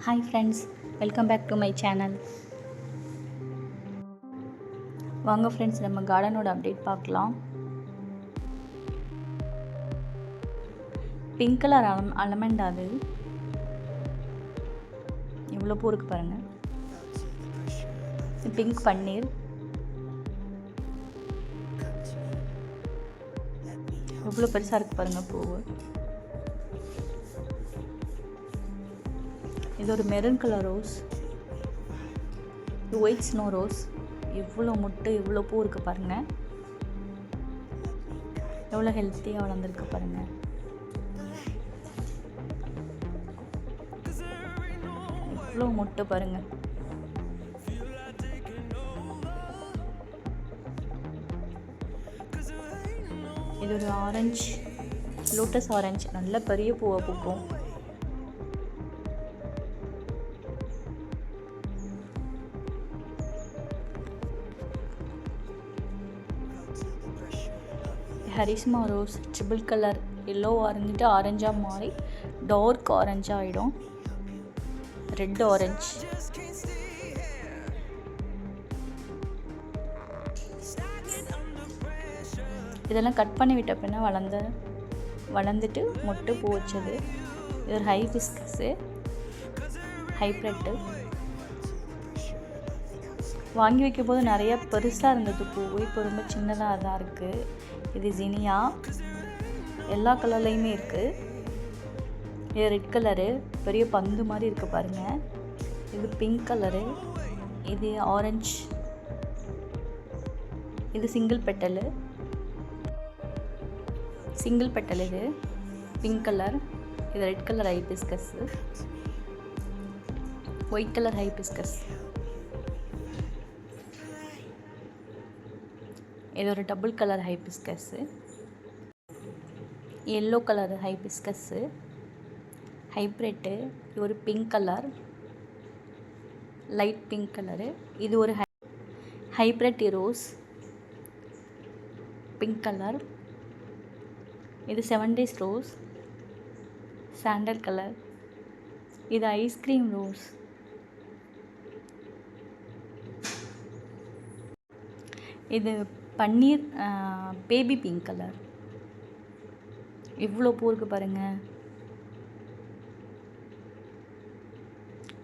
Hi friends, welcome back to my channel. வாங்க friends, நம்ம கார்டனோட update பார்க்கலாம். பிங்க் கலர் அலமண்ட், அது இவ்வளோ பூ இருக்குது பாருங்கள். பிங்க் பன்னீர், எவ்வளோ பெருசாக இருக்குது பாருங்கள் பூவு. இது ஒரு maroon colour rose, white snow rose. எவ்வளோ முட்டு, இவ்வளோ பூ இருக்குது பாருங்கள். எவ்வளோ ஹெல்த்தியாக வளர்ந்துருக்கு பாருங்கள். எவ்வளோ முட்டை பாருங்கள். இது ஒரு ஆரஞ்சு, லோட்டஸ் ஆரஞ்சு, நல்ல பெரிய பூவை பூக்கும். ஹரிஸ்மா ரோஸ், ட்ரிபிள் கலர், எல்லோவாக இருந்துட்டு ஆரஞ்சாக மாறி டார்க் ஆரஞ்சாக ஆகிடும். Red orange. இதெல்லாம் கட் பண்ணி விட்ட பின்னா வளர்ந்துட்டு மொட்டு பூ வச்சது. இது ஒரு ஹைபிஸ்கஸு, ஹைப்ரெட்டு. வாங்கி வைக்கும் போது நிறையா பெருசாக இருந்தது பூ, இப்போ ரொம்ப சின்னதாக தான் இருக்குது. இது ஜினியா, எல்லா கலர்லேயுமே இருக்குது. இது ரெட் கலரு, பெரிய பந்து மாதிரி இருக்குது பாருங்கள். இது பிங்க் கலரு, இது ஆரஞ்சு, இது சிங்கிள் பெட்டல். இது பிங்க் கலர். இது red colour hibiscus, white colour hibiscus. இது ஒரு double colour hibiscus, yellow colour hibiscus, hybrid. இது ஒரு pink colour, light pink colour. இது ஒரு ஹைப்ரெட் ரோஸ், பிங்க் கலர். இது 7 days ரோஸ், சாண்டல் கலர். இது ஐஸ்கிரீம் ரோஸ். இது பன்னீர், பேபி பிங்க் கலர். இவ்வளோ பூ இருக்குது பாருங்கள்.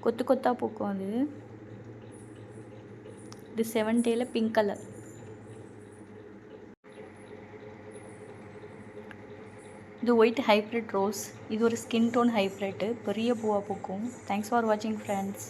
கொத்து கொத்தாக பூக்கும் அது. இது 7 days பிங்க் கலர். இது ஒயிட் ஹைப்ரிட் ரோஸ். இது ஒரு ஸ்கின் டோன் ஹைப்ரிட்டு, பெரிய பூவாக பூக்கும். தேங்க்ஸ் ஃபார் வாட்சிங் ஃப்ரெண்ட்ஸ்.